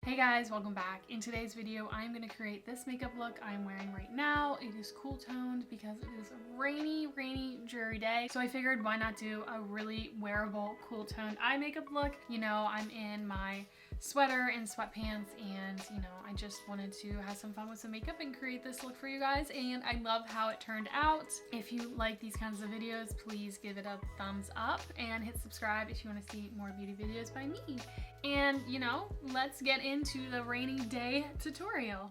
Hey guys, welcome back. In today's video, I'm going to create this makeup look I'm wearing right now. It is cool toned because it is a rainy, dreary day. So I figured why not do a really wearable, cool toned eye makeup look. You know, I'm in my sweater and sweatpants and, you know, I just wanted to have some fun with some makeup and create this look for you guys. And I love how it turned out. If you like these kinds of videos, please give it a thumbs up and hit subscribe if you want to see more beauty videos by me. And, you know, let's get into the rainy day tutorial.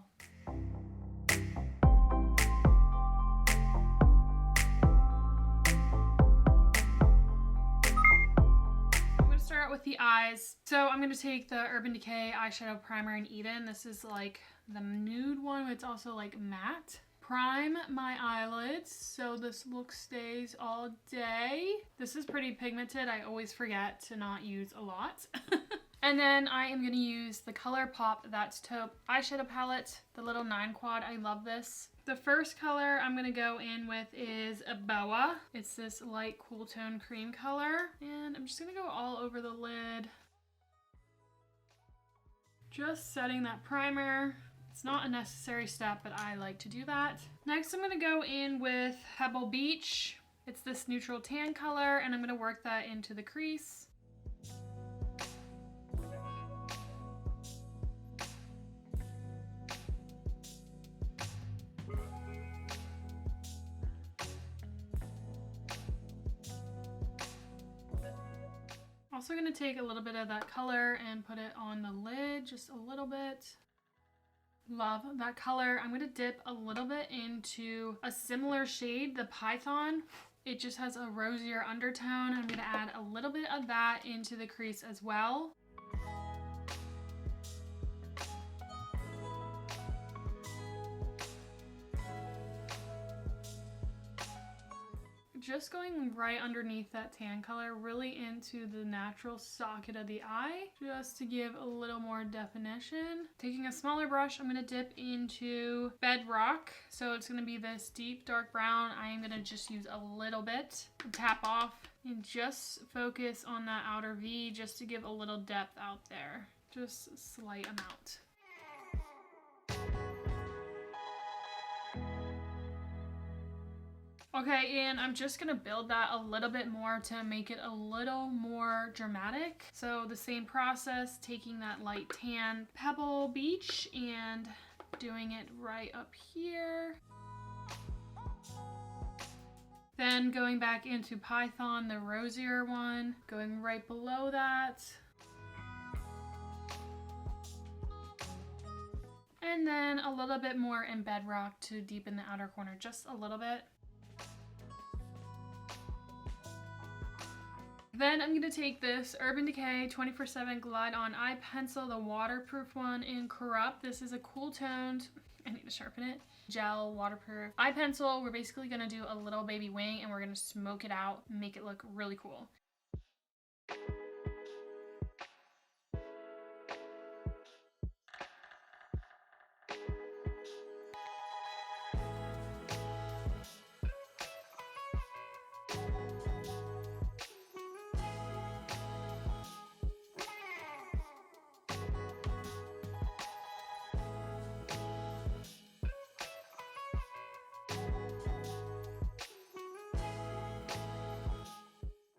Start with the eyes. So I'm going to take the Urban Decay eyeshadow primer in Eden. This is like the nude one, but it's also like matte. Prime my eyelids so this look stays all day. This is pretty pigmented. I always forget to not use a lot. And then I am going to use the ColourPop That's Taupe eyeshadow palette, the little 9 quad. I love this. The first color I'm going to go in with is a Boa. It's this light cool tone cream color. And I'm just going to go all over the lid. Just setting that primer. It's not a necessary step, but I like to do that. Next, I'm going to go in with Pebble Beach. It's this neutral tan color, and I'm going to work that into the crease. Also going to take a little bit of that color and put it on the lid, just a little bit. Love that color. I'm going to dip a little bit into a similar shade, the Python. It just has a rosier undertone. I'm going to add a little bit of that into the crease as well. Just going right underneath that tan color, really into the natural socket of the eye, just to give a little more definition. Taking a smaller brush, I'm going to dip into Bedrock. So it's going to be this deep dark brown. I am going to just use a little bit, tap off, and just focus on that outer V just to give a little depth out there. Just a slight amount. Okay, and I'm just gonna build that a little bit more to make it a little more dramatic. So the same process, taking that light tan Pebble Beach and doing it right up here. Then going back into Python, the rosier one, going right below that. And then a little bit more in Bedrock to deepen the outer corner, just a little bit. Then I'm going to take this Urban Decay 24/7 Glide On Eye Pencil, the waterproof one in Corrupt. This is a cool toned, I need to sharpen it, gel waterproof eye pencil. We're basically going to do a little baby wing and we're going to smoke it out, make it look really cool.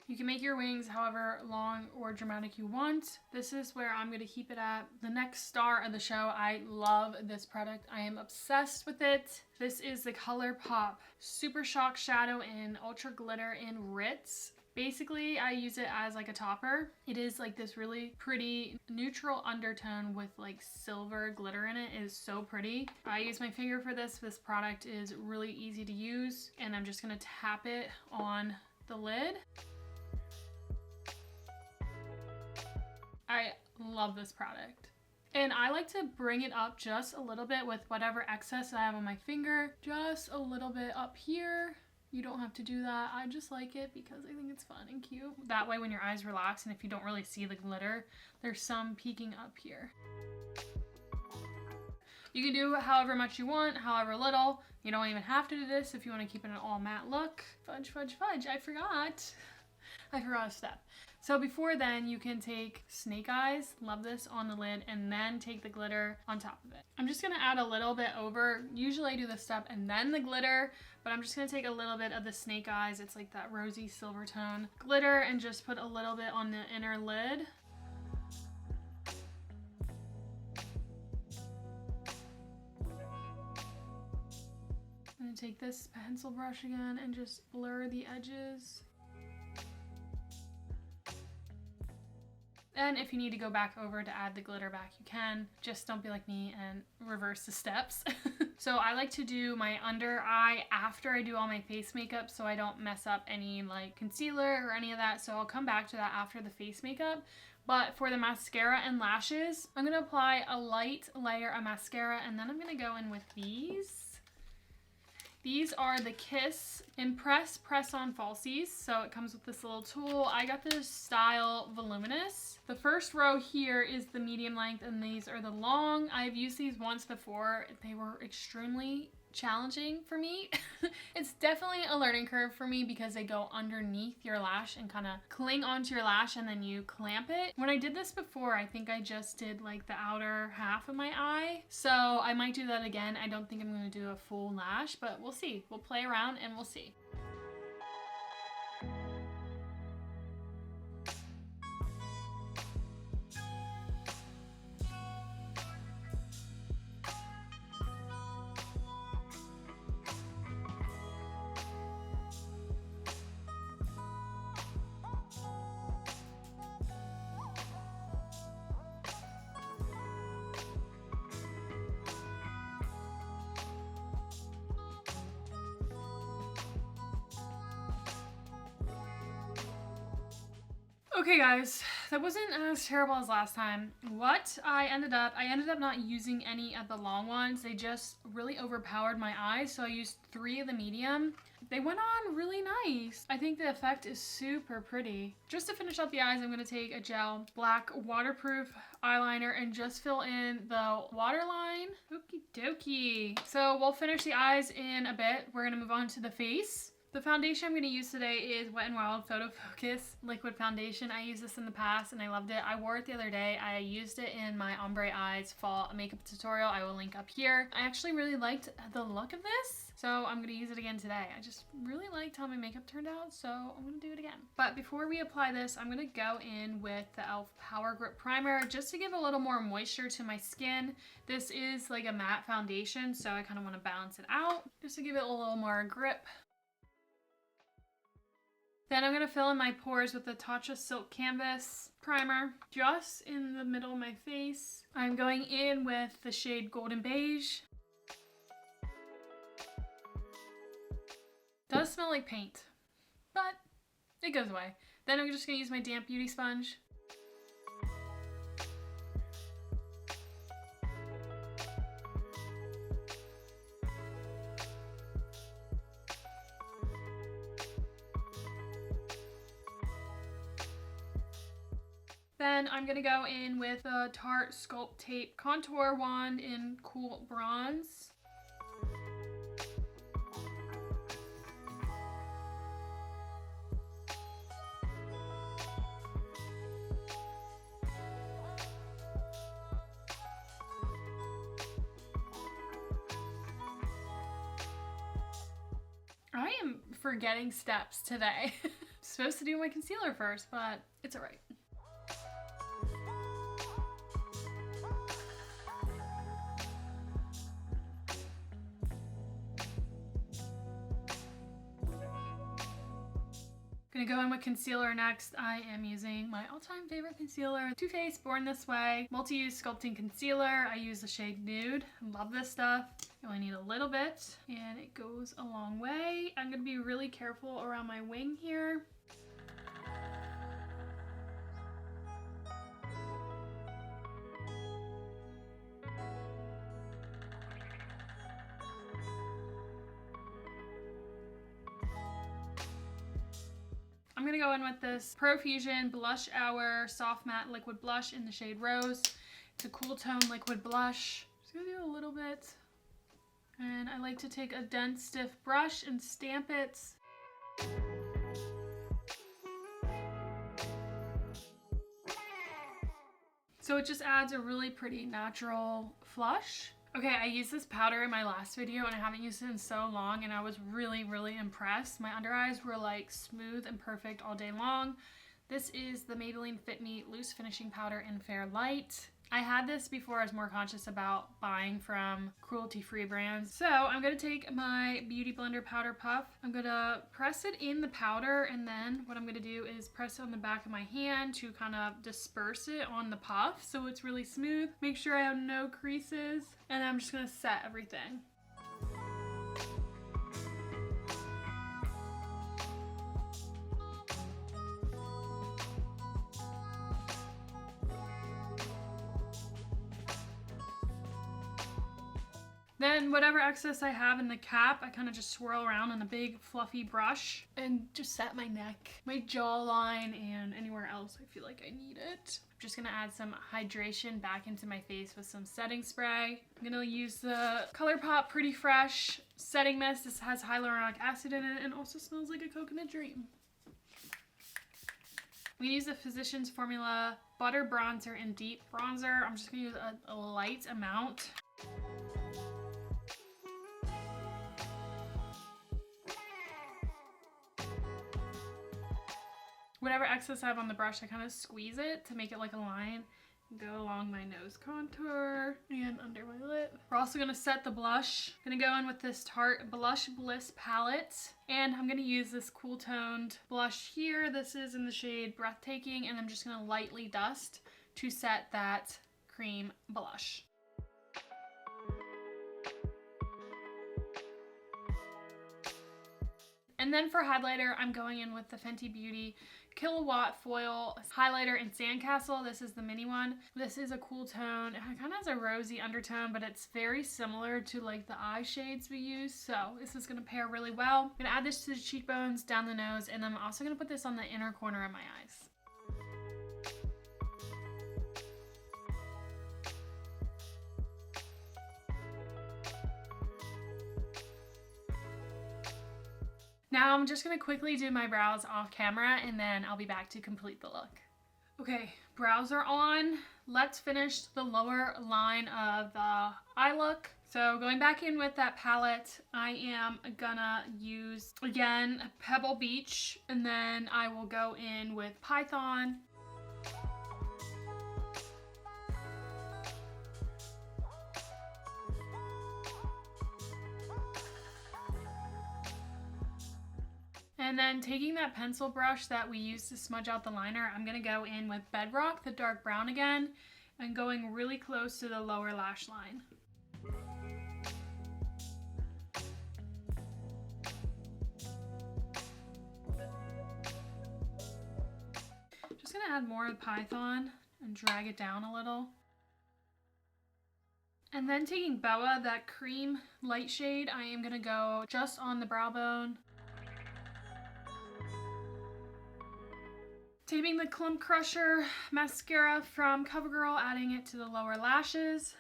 You can make your wings however long or dramatic you want. This is where I'm going to keep it at. The next star of the show. I love this product. I am obsessed with it. This is the ColourPop Super Shock Shadow in Ultra Glitter in Ritz. Basically, I use it as like a topper. It is like this really pretty neutral undertone with like silver glitter in it. It is so pretty. I use my finger for this. This product is really easy to use and I'm just going to tap it on the lid. I love this product. And I like to bring it up just a little bit with whatever excess I have on my finger. Just a little bit up here. You don't have to do that. I just like it because I think it's fun and cute. That way when your eyes relax and if you don't really see the glitter, there's some peeking up here. You can do however much you want, however little. You don't even have to do this if you want to keep it an all matte look. Fudge, fudge, fudge. I forgot a step. So before then, you can take Snake Eyes, love this, on the lid, and then take the glitter on top of it. I'm just gonna add a little bit over. Usually I do this step and then the glitter, but I'm just gonna take a little bit of the Snake Eyes, it's like that rosy silver tone glitter, and just put a little bit on the inner lid. I'm gonna take this pencil brush again and just blur the edges. And if you need to go back over to add the glitter back, you can. Just don't be like me and reverse the steps. So I like to do my under eye after I do all my face makeup so I don't mess up any like concealer or any of that. So I'll come back to that after the face makeup. But for the mascara and lashes, I'm gonna apply a light layer of mascara, and then I'm gonna go in with these. These are the Kiss Impress Press-On Falsies. So it comes with this little tool. I got this style Voluminous. The first row here is the medium length and these are the long. I've used these once before. They were extremely challenging for me. It's definitely a learning curve for me because they go underneath your lash and kind of cling onto your lash and then you clamp it. When I did this before, I think I just did like the outer half of my eye. So I might do that again. I don't think I'm going to do a full lash, but we'll see. We'll play around and we'll see. Okay guys, that wasn't as terrible as last time. What I ended up not using any of the long ones. They just really overpowered my eyes, so I used 3 of the medium. They went on really nice. I think the effect is super pretty. Just to finish up the eyes, I'm gonna take a gel black waterproof eyeliner and just fill in the waterline. Okie dokie. So we'll finish the eyes in a bit. We're gonna move on to the face. The foundation I'm going to use today is Wet n Wild PhotoFocus liquid foundation. I used this in the past and I loved it. I wore it the other day. I used it in my ombre eyes fall makeup tutorial. I will link up here. I actually really liked the look of this, so I'm going to use it again today. I just really liked how my makeup turned out, so I'm going to do it again. But before we apply this, I'm going to go in with the e.l.f. Power Grip Primer just to give a little more moisture to my skin. This is like a matte foundation, so I kind of want to balance it out just to give it a little more grip. Then I'm going to fill in my pores with the Taupe Silk Canvas Primer just in the middle of my face. I'm going in with the shade Golden Beige. Does smell like paint, but it goes away. Then I'm just going to use my damp beauty sponge. Then I'm going to go in with the Tarte Sculpt Tape Contour Wand in Cool Bronze. I am forgetting steps today. I'm supposed to do my concealer first, but it's alright. Gonna go in with concealer next. I am using my all-time favorite concealer, Too Faced Born This Way Multi-Use Sculpting Concealer. I use the shade Nude. Love this stuff. You only need a little bit and it goes a long way. I'm gonna be really careful around my wing here. I'm going to go in with this Profusion Blush Hour Soft Matte Liquid Blush in the shade Rose. It's a cool tone liquid blush. Just going to do a little bit. And I like to take a dense, stiff brush and stamp it. So it just adds a really pretty natural flush. Okay, I used this powder in my last video and I haven't used it in so long, and I was really, really impressed. My under eyes were like smooth and perfect all day long. This is the Maybelline Fit Me Loose Finishing Powder in Fair Light. I had this before I was more conscious about buying from cruelty-free brands. So I'm going to take my Beauty Blender Powder Puff. I'm going to press it in the powder, and then what I'm going to do is press it on the back of my hand to kind of disperse it on the puff so it's really smooth. Make sure I have no creases, and I'm just going to set everything. Then whatever excess I have in the cap, I kind of just swirl around on a big fluffy brush and just set my neck, my jawline, and anywhere else I feel like I need it. I'm just gonna add some hydration back into my face with some setting spray. I'm gonna use the ColourPop Pretty Fresh setting mist. This has hyaluronic acid in it and also smells like a coconut dream. We use the Physicians Formula Butter Bronzer and Deep Bronzer. I'm just gonna use a light amount. Whatever excess I have on the brush, I kind of squeeze it to make it like a line and go along my nose contour and under my lip. We're also going to set the blush. I'm going to go in with this Tarte Blush Bliss palette, and I'm going to use this cool toned blush here. This is in the shade Breathtaking, and I'm just going to lightly dust to set that cream blush. And then for highlighter, I'm going in with the Fenty Beauty Kilowatt Foil Highlighter in Sandcastle. This is the mini one. This is a cool tone. It kind of has a rosy undertone, but it's very similar to like the eye shades we use. So this is going to pair really well. I'm going to add this to the cheekbones, down the nose, and I'm also going to put this on the inner corner of my eyes. Now I'm just going to quickly do my brows off camera, and then I'll be back to complete the look. Okay, brows are on. Let's finish the lower line of the eye look. So going back in with that palette, I am gonna use, again, Pebble Beach, and then I will go in with Python. And then taking that pencil brush that we used to smudge out the liner, I'm going to go in with Bedrock, the dark brown again, and going really close to the lower lash line. Just going to add more of Python and drag it down a little. And then taking Boa, that cream light shade, I am going to go just on the brow bone. Taping the Clump Crusher mascara from CoverGirl, adding it to the lower lashes.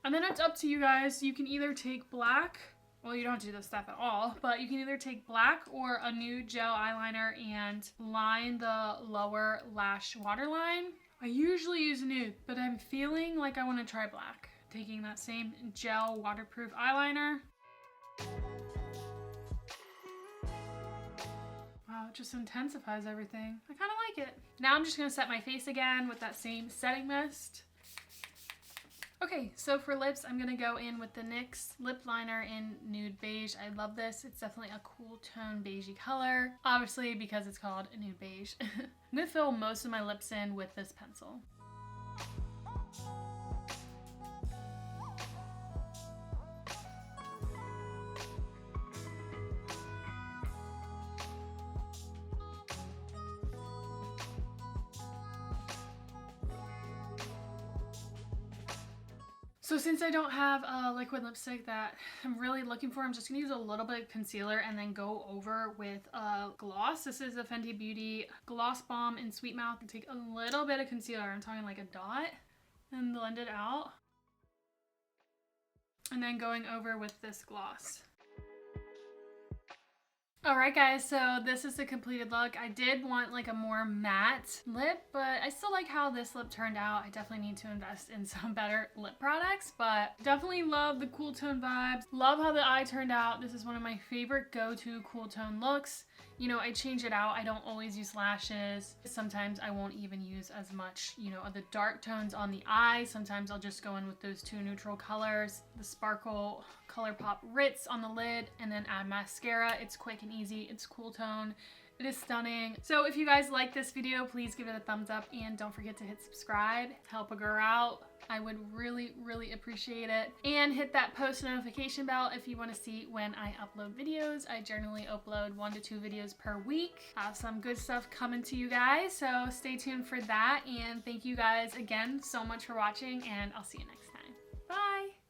And then it's up to you guys. You can either take black, well, you don't have to do this stuff at all, but you can either take black or a nude gel eyeliner and line the lower lash waterline. I usually use nude, but I'm feeling like I want to try black. Taking that same gel waterproof eyeliner. Wow, it just intensifies everything. I kind of like it. Now I'm just going to set my face again with that same setting mist. Okay, so for lips, I'm going to go in with the NYX lip liner in Nude Beige. I love this. It's definitely a cool tone beigey color. Obviously, because it's called Nude Beige. I'm going to fill most of my lips in with this pencil. So since I don't have a liquid lipstick that I'm really looking for, I'm just going to use a little bit of concealer and then go over with a gloss. This is a Fenty Beauty Gloss Bomb in Sweet Mouth. Take a little bit of concealer, I'm talking like a dot, and blend it out. And then going over with this gloss. Alright guys, so this is the completed look. I did want like a more matte lip, but I still like how this lip turned out. I definitely need to invest in some better lip products, but definitely love the cool tone vibes. Love how the eye turned out. This is one of my favorite go-to cool tone looks. You know, I change it out. I don't always use lashes. Sometimes I won't even use as much, you know, of the dark tones on the eye. Sometimes I'll just go in with those two neutral colors, the sparkle ColourPop Ritz on the lid, and then add mascara. It's quick and easy. It's cool tone. It is stunning. So if you guys like this video, please give it a thumbs up and don't forget to hit subscribe. Help a girl out. I would really, really appreciate it. And hit that post notification bell if you want to see when I upload videos. I generally upload 1 to 2 videos per week. Have some good stuff coming to you guys, so stay tuned for that. And thank you guys again so much for watching, and I'll see you next time. Bye!